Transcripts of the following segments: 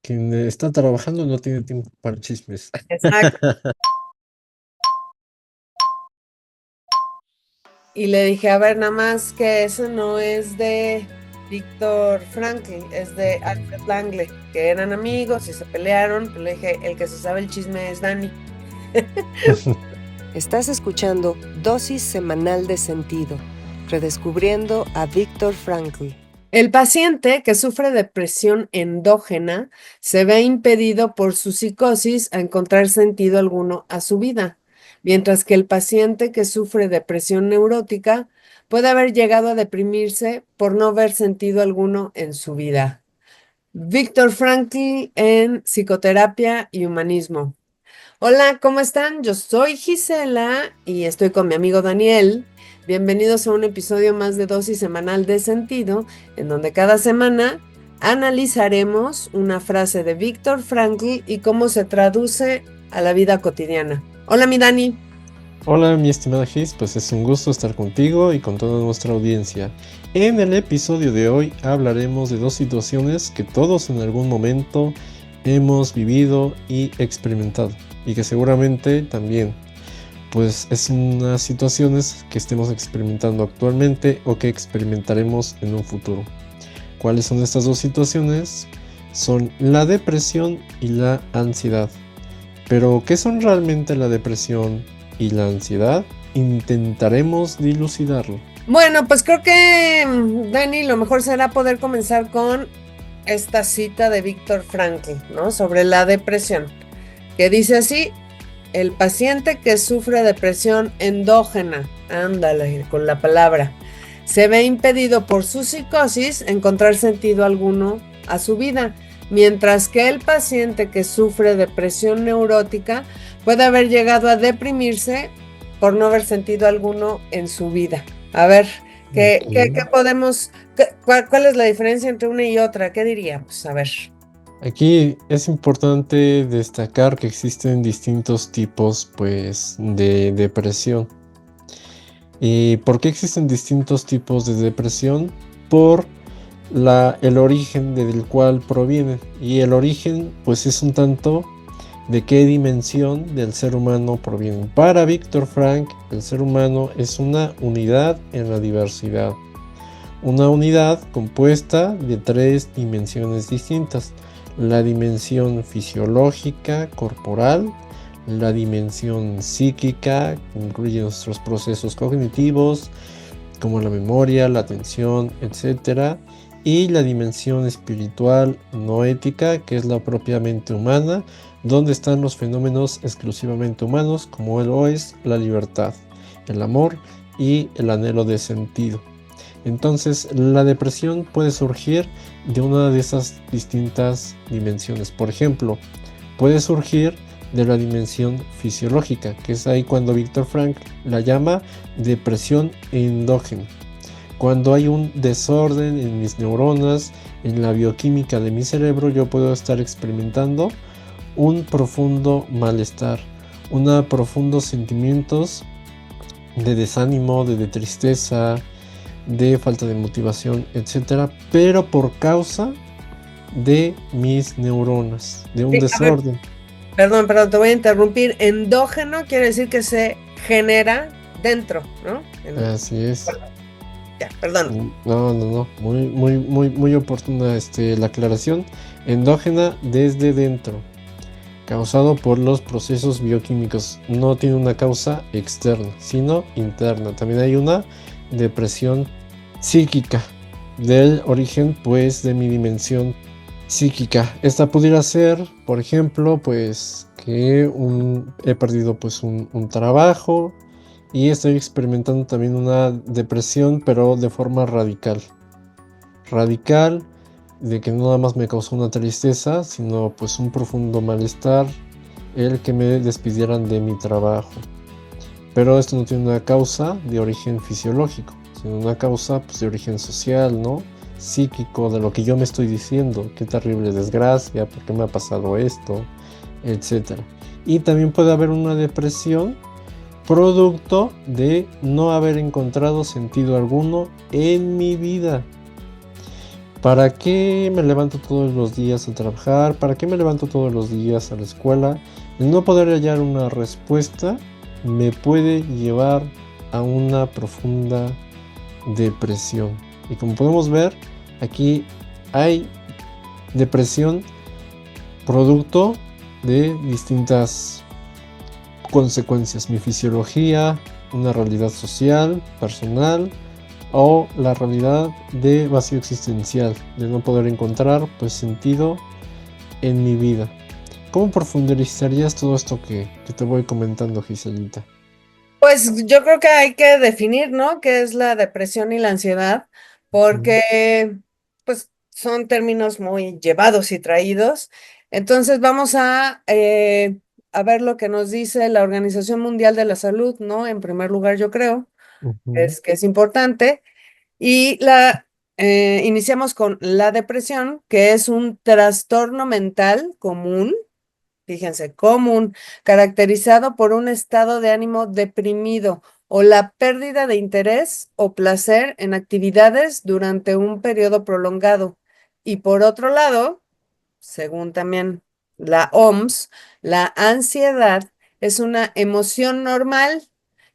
Quien está trabajando no tiene tiempo para chismes. Exacto. Y le dije, a ver, nada más que eso no es de Víctor Frankl, es de Alfred Langley, que eran amigos y se pelearon. Pero le dije, el que se sabe el chisme es Dani. Estás escuchando Dosis Semanal de Sentido, redescubriendo a Víctor Frankl. El paciente que sufre depresión endógena se ve impedido por su psicosis a encontrar sentido alguno a su vida, mientras que el paciente que sufre depresión neurótica puede haber llegado a deprimirse por no ver sentido alguno en su vida. Víctor Frankl en Psicoterapia y Humanismo. Hola, ¿cómo están? Yo soy Gisela y estoy con mi amigo Daniel. Bienvenidos a un episodio más de Dosis Semanal de Sentido, en donde cada semana analizaremos una frase de Víctor Frankl y cómo se traduce a la vida cotidiana. Hola, mi Dani. Hola, mi estimada Gis, pues es un gusto estar contigo y con toda nuestra audiencia. En el episodio de hoy hablaremos de dos situaciones que todos en algún momento hemos vivido y experimentado, y que seguramente también pues es unas situaciones que estemos experimentando actualmente o que experimentaremos en un futuro. ¿Cuáles son estas dos situaciones? Son la depresión y la ansiedad. Pero, ¿qué son realmente la depresión y la ansiedad? Intentaremos dilucidarlo. Bueno, pues creo que, Dani, lo mejor será poder comenzar con esta cita de Víctor Frankl, ¿no? Sobre la depresión, que dice así: el paciente que sufre depresión endógena, ándale con la palabra, se ve impedido por su psicosis encontrar sentido alguno a su vida, mientras que el paciente que sufre depresión neurótica puede haber llegado a deprimirse por no ver sentido alguno en su vida. A ver, ¿qué podemos, cuál es la diferencia entre una y otra? ¿Qué diríamos? A ver. Aquí es importante destacar que existen distintos tipos, pues, de depresión. ¿Y por qué existen distintos tipos de depresión? Por el origen del cual provienen. Y el origen, pues, es un tanto de qué dimensión del ser humano provienen. Para Víctor Frankl, el ser humano es una unidad en la diversidad. Una unidad compuesta de tres dimensiones distintas: la dimensión fisiológica, corporal; la dimensión psíquica, que incluye nuestros procesos cognitivos, como la memoria, la atención, etc. Y la dimensión espiritual no ética, que es la propiamente humana, donde están los fenómenos exclusivamente humanos, como lo es la libertad, el amor y el anhelo de sentido. Entonces, la depresión puede surgir de una de esas distintas dimensiones. Por ejemplo, puede surgir de la dimensión fisiológica, que es ahí cuando Víctor Frankl la llama depresión endógena. Cuando hay un desorden en mis neuronas, en la bioquímica de mi cerebro, yo puedo estar experimentando un profundo malestar, profundos sentimientos de desánimo, de tristeza, de falta de motivación, etcétera, pero por causa de mis neuronas, de un desorden. Perdón, te voy a interrumpir. Endógeno quiere decir que se genera dentro, ¿no? Así es. Ya, perdón. No. Muy oportuna la aclaración. Endógena, desde dentro, causado por los procesos bioquímicos. No tiene una causa externa, sino interna. También hay una depresión psíquica, del origen, pues, de mi dimensión psíquica. Esta pudiera ser, por ejemplo, pues, que he perdido, pues, un trabajo y estoy experimentando también una depresión, pero de forma radical, de que no nada más me causó una tristeza, sino pues un profundo malestar el que me despidieran de mi trabajo. Pero esto no tiene una causa de origen fisiológico, sino una causa, pues, de origen social, ¿no? Psíquico, de lo que yo me estoy diciendo: qué terrible desgracia, por qué me ha pasado esto, etcétera. Y también puede haber una depresión producto de no haber encontrado sentido alguno en mi vida. ¿Para qué me levanto todos los días a trabajar? ¿Para qué me levanto todos los días a la escuela? El no poder hallar una respuesta me puede llevar a una profunda depresión. Y como podemos ver, aquí hay depresión producto de distintas consecuencias, mi fisiología, una realidad social, personal o la realidad de vacío existencial, de no poder encontrar pues sentido en mi vida. ¿Cómo profundizarías todo esto que te voy comentando, Giselita? Pues yo creo que hay que definir, ¿no? ¿Qué es la depresión y la ansiedad? Ujú, Porque, pues, son términos muy llevados y traídos. Entonces vamos a ver lo que nos dice la Organización Mundial de la Salud, ¿no? En primer lugar, yo creo, ujú, es que es importante. Y iniciamos con la depresión, que es un trastorno mental común. Fíjense, común, caracterizado por un estado de ánimo deprimido o la pérdida de interés o placer en actividades durante un periodo prolongado. Y por otro lado, según también la OMS, la ansiedad es una emoción normal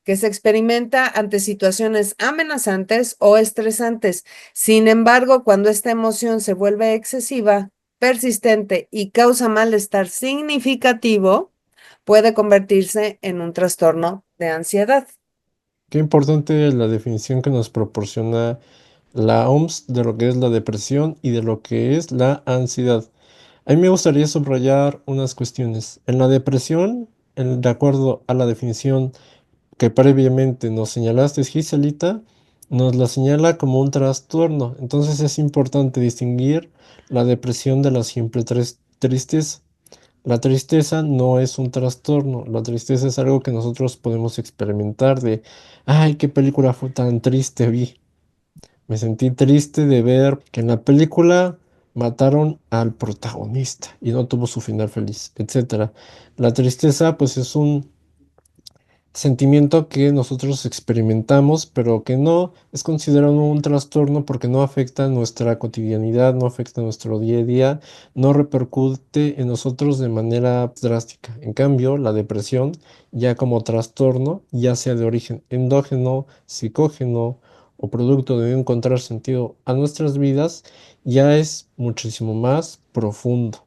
que se experimenta ante situaciones amenazantes o estresantes. Sin embargo, cuando esta emoción se vuelve excesiva, persistente y causa malestar significativo, puede convertirse en un trastorno de ansiedad. qué importante la definición que nos proporciona la OMS de lo que es la depresión y de lo que es la ansiedad. A mí me gustaría subrayar unas cuestiones. En la depresión, de acuerdo a la definición que previamente nos señalaste, Giselita, nos la señala como un trastorno. Entonces es importante distinguir la depresión de la simple tristeza. La tristeza no es un trastorno, la tristeza es algo que nosotros podemos experimentar de, ay, qué película fue tan triste vi. Me sentí triste de ver que en la película mataron al protagonista y no tuvo su final feliz, etcétera. La tristeza pues es un sentimiento que nosotros experimentamos, pero que no es considerado un trastorno porque no afecta nuestra cotidianidad, no afecta nuestro día a día, no repercute en nosotros de manera drástica. En cambio, la depresión, ya como trastorno, ya sea de origen endógeno, psicógeno o producto de no encontrar sentido a nuestras vidas, ya es muchísimo más profundo,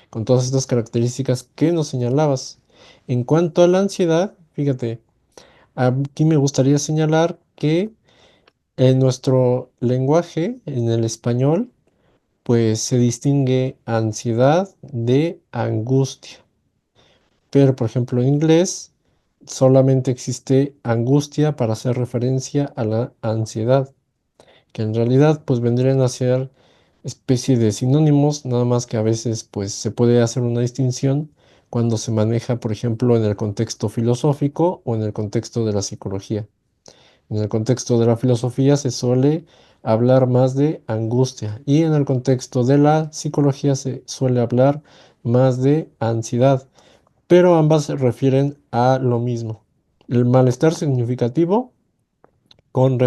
con todas estas características que nos señalabas. En cuanto a la ansiedad, fíjate, aquí me gustaría señalar que en nuestro lenguaje, en el español, pues se distingue ansiedad de angustia. Pero, por ejemplo, en inglés solamente existe angustia para hacer referencia a la ansiedad, que en realidad pues vendrían a ser especie de sinónimos, nada más que a veces pues se puede hacer una distinción cuando se maneja, por ejemplo, en el contexto filosófico o en el contexto de la psicología. En el contexto de la filosofía se suele hablar más de angustia y en el contexto de la psicología se suele hablar más de ansiedad, pero ambas se refieren a lo mismo. El malestar significativo con,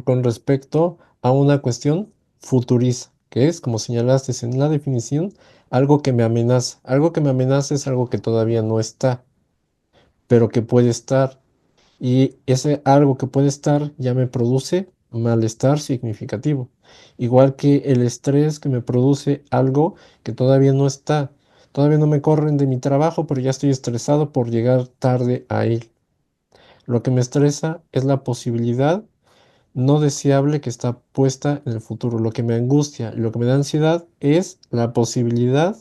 con respecto a una cuestión futuriza, que es, como señalaste en la definición, algo que me amenaza. Algo que me amenaza es algo que todavía no está, pero que puede estar. Y ese algo que puede estar ya me produce malestar significativo. Igual que el estrés que me produce algo que todavía no está. Todavía no me corren de mi trabajo, pero ya estoy estresado por llegar tarde a él. Lo que me estresa es la posibilidad no deseable que está puesta en el futuro. Lo que me angustia y lo que me da ansiedad es la posibilidad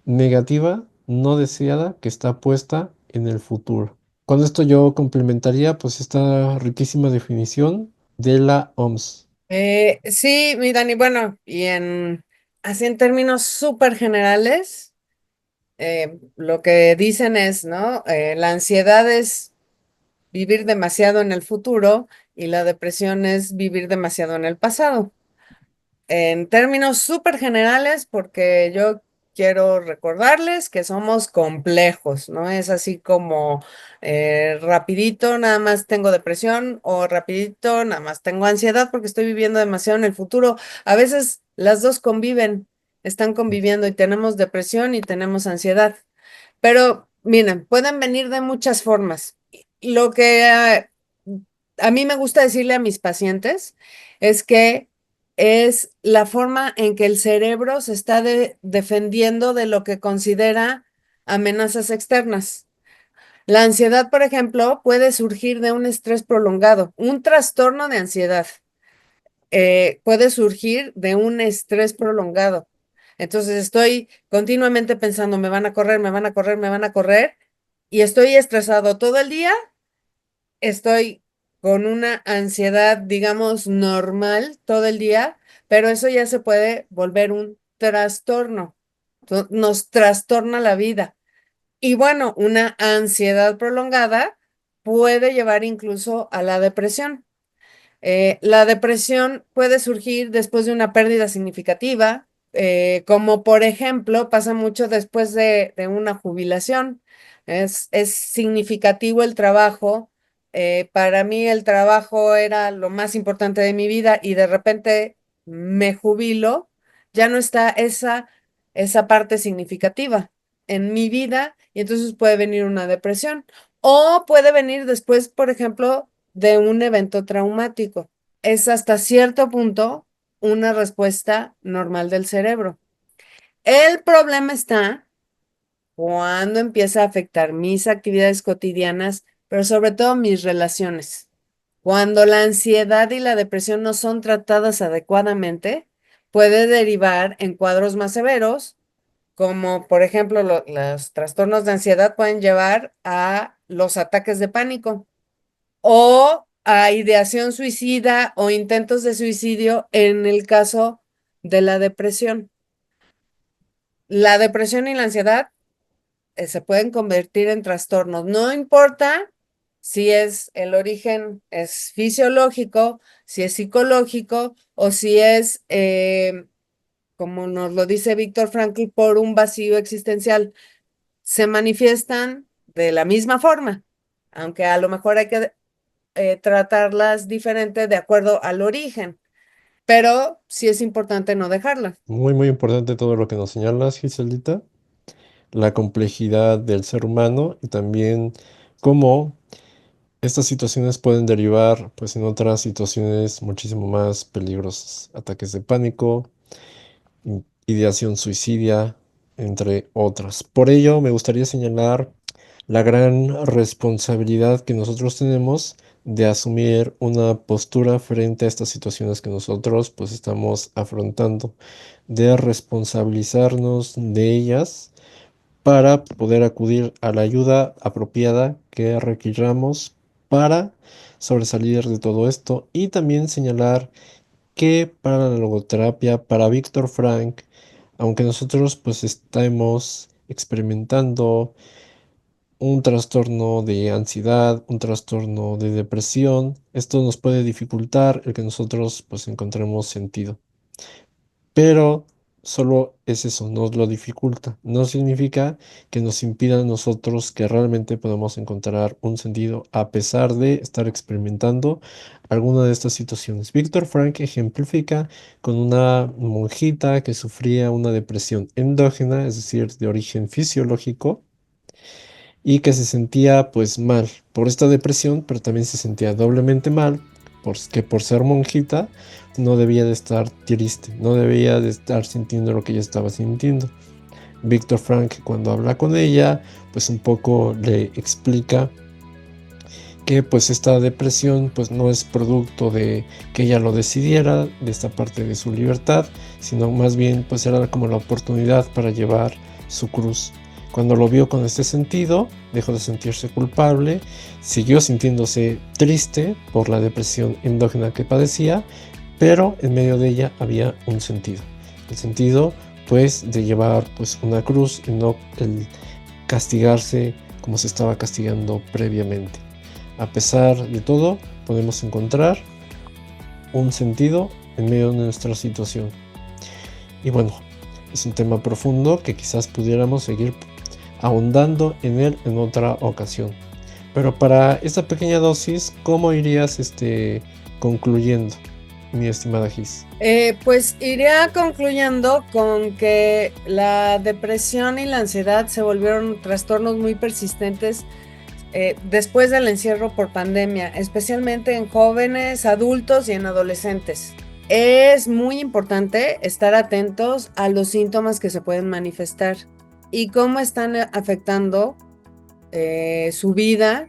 negativa no deseada que está puesta en el futuro. Con esto yo complementaría pues esta riquísima definición de la OMS. Sí, mi Dani, bueno, así en términos súper generales, lo que dicen es, ¿no? La ansiedad es vivir demasiado en el futuro y la depresión es vivir demasiado en el pasado. En términos súper generales, porque yo quiero recordarles que somos complejos, no es así como rapidito nada más tengo depresión o rapidito nada más tengo ansiedad porque estoy viviendo demasiado en el futuro. A veces las dos conviven, están conviviendo y tenemos depresión y tenemos ansiedad. Pero miren, pueden venir de muchas formas. Lo que a mí me gusta decirle a mis pacientes es que es la forma en que el cerebro se está defendiendo de lo que considera amenazas externas. La ansiedad, por ejemplo, puede surgir de un estrés prolongado. Un trastorno de ansiedad puede surgir de un estrés prolongado. Entonces estoy continuamente pensando, me van a correr, me van a correr, me van a correr, y estoy estresado todo el día, estoy con una ansiedad, digamos, normal todo el día, pero eso ya se puede volver un trastorno. Nos trastorna la vida. Y bueno, una ansiedad prolongada puede llevar incluso a la depresión. La depresión puede surgir después de una pérdida significativa, como por ejemplo pasa mucho después de una jubilación. Es significativo el trabajo. Para mí el trabajo era lo más importante de mi vida y de repente me jubilo, ya no está esa parte significativa en mi vida y entonces puede venir una depresión. O puede venir después, por ejemplo, de un evento traumático. Es hasta cierto punto una respuesta normal del cerebro. El problema está cuando empieza a afectar mis actividades cotidianas, pero sobre todo mis relaciones. Cuando la ansiedad y la depresión no son tratadas adecuadamente, puede derivar en cuadros más severos, como por ejemplo los trastornos de ansiedad pueden llevar a los ataques de pánico o a ideación suicida o intentos de suicidio en el caso de la depresión. La depresión y la ansiedad se pueden convertir en trastornos. No importa si es el origen es fisiológico, si es psicológico o si es, como nos lo dice Víctor Frankl, por un vacío existencial. Se manifiestan de la misma forma, aunque a lo mejor hay que tratarlas diferente de acuerdo al origen, pero sí es importante no dejarla. Muy, muy importante todo lo que nos señalas, Giselita. La complejidad del ser humano y también cómo estas situaciones pueden derivar pues en otras situaciones muchísimo más peligrosas. Ataques de pánico, ideación suicidia, entre otras. Por ello, me gustaría señalar la gran responsabilidad que nosotros tenemos de asumir una postura frente a estas situaciones que nosotros pues estamos afrontando, de responsabilizarnos de ellas para poder acudir a la ayuda apropiada que requiramos para sobresalir de todo esto y también señalar que para la logoterapia, para Víctor Frank, aunque nosotros pues estemos experimentando un trastorno de ansiedad, un trastorno de depresión, esto nos puede dificultar el que nosotros pues encontremos sentido. Pero solo es eso, nos lo dificulta. No significa que nos impida a nosotros que realmente podamos encontrar un sentido a pesar de estar experimentando alguna de estas situaciones. Víctor Frank ejemplifica con una monjita que sufría una depresión endógena, es decir, de origen fisiológico, y que se sentía pues mal por esta depresión, pero también se sentía doblemente mal porque por ser monjita no debía de estar triste, no debía de estar sintiendo lo que ella estaba sintiendo. Víctor Frank, cuando habla con ella, pues un poco le explica que pues esta depresión pues no es producto de que ella lo decidiera, de esta parte de su libertad, sino más bien pues era como la oportunidad para llevar su cruz. Cuando lo vio con este sentido, dejó de sentirse culpable, siguió sintiéndose triste por la depresión endógena que padecía, pero en medio de ella había un sentido. El sentido pues de llevar pues una cruz y no el castigarse como se estaba castigando previamente. A pesar de todo, podemos encontrar un sentido en medio de nuestra situación. Y bueno, Es un tema profundo que quizás pudiéramos seguir ahondando en él en otra ocasión. Pero para esta pequeña dosis, ¿cómo irías concluyendo, mi estimada Gis? Pues iría concluyendo con que la depresión y la ansiedad se volvieron trastornos muy persistentes después del encierro por pandemia, especialmente en jóvenes, adultos y en adolescentes. Es muy importante estar atentos a los síntomas que se pueden manifestar y cómo están afectando su vida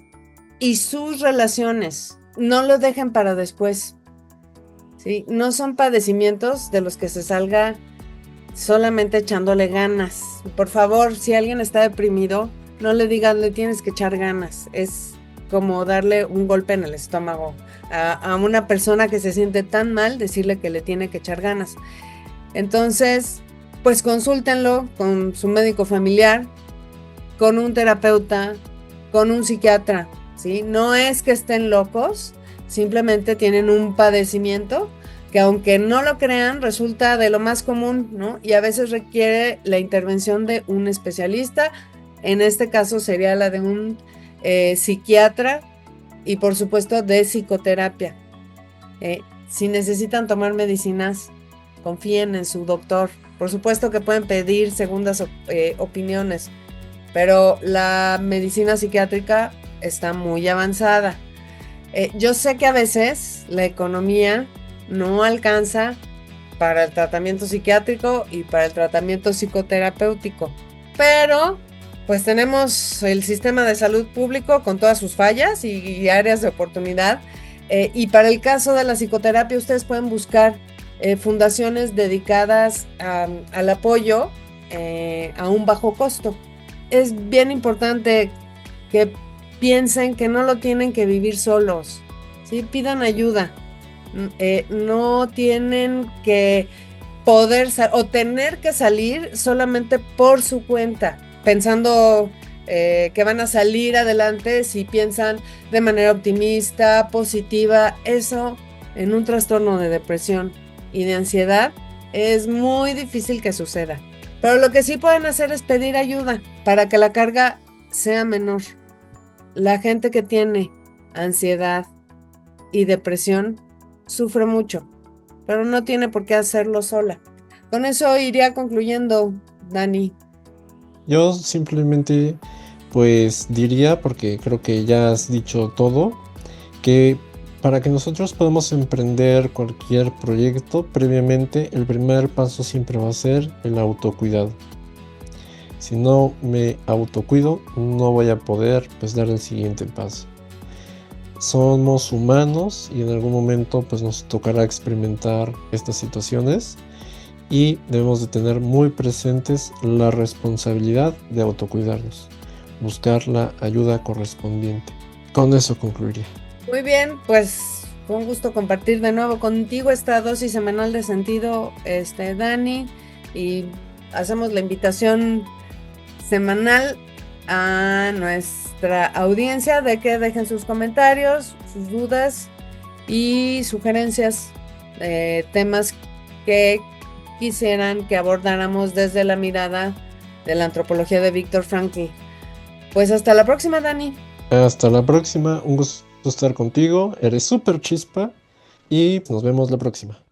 y sus relaciones. No lo dejen para después. ¿Sí? No son padecimientos de los que se salga solamente echándole ganas. Por favor, si alguien está deprimido, no le digas le tienes que echar ganas. Es como darle un golpe en el estómago a una persona que se siente tan mal, decirle que le tiene que echar ganas. Entonces, pues consúltenlo con su médico familiar, con un terapeuta, con un psiquiatra, ¿sí? No es que estén locos, simplemente tienen un padecimiento que, aunque no lo crean, resulta de lo más común, ¿no? Y a veces requiere la intervención de un especialista. En este caso sería la de un psiquiatra y, por supuesto, de psicoterapia. Si necesitan tomar medicinas, confíen en su doctor. Por supuesto que pueden pedir segundas opiniones, pero la medicina psiquiátrica está muy avanzada. Yo sé que a veces la economía no alcanza para el tratamiento psiquiátrico y para el tratamiento psicoterapéutico, pero pues tenemos el sistema de salud público con todas sus fallas y áreas de oportunidad, y para el caso de la psicoterapia ustedes pueden buscar fundaciones dedicadas al apoyo a un bajo costo. Es bien importante que piensen que no lo tienen que vivir solos, ¿sí? Pidan ayuda. No tienen que poder o tener que salir solamente por su cuenta, pensando que van a salir adelante si piensan de manera optimista, positiva. Eso en un trastorno de depresión y de ansiedad es muy difícil que suceda. Pero lo que sí pueden hacer es pedir ayuda para que la carga sea menor. La gente que tiene ansiedad y depresión sufre mucho, pero no tiene por qué hacerlo sola. Con eso iría concluyendo, Dani. Yo simplemente pues diría, porque creo que ya has dicho todo, que para que nosotros podamos emprender cualquier proyecto, previamente el primer paso siempre va a ser el autocuidado. Si no me autocuido, no voy a poder pues dar el siguiente paso. Somos humanos y en algún momento pues nos tocará experimentar estas situaciones y debemos de tener muy presentes la responsabilidad de autocuidarnos, buscar la ayuda correspondiente. Con eso concluiría. Muy bien, pues fue un gusto compartir de nuevo contigo esta dosis semanal de sentido, Dani, y hacemos la invitación semanal a nuestra audiencia de que dejen sus comentarios, sus dudas y sugerencias de temas que quisieran que abordáramos desde la mirada de la antropología de Viktor Frankl. Pues hasta la próxima, Dani. Hasta la próxima, un gusto estar contigo, eres súper chispa y nos vemos la próxima.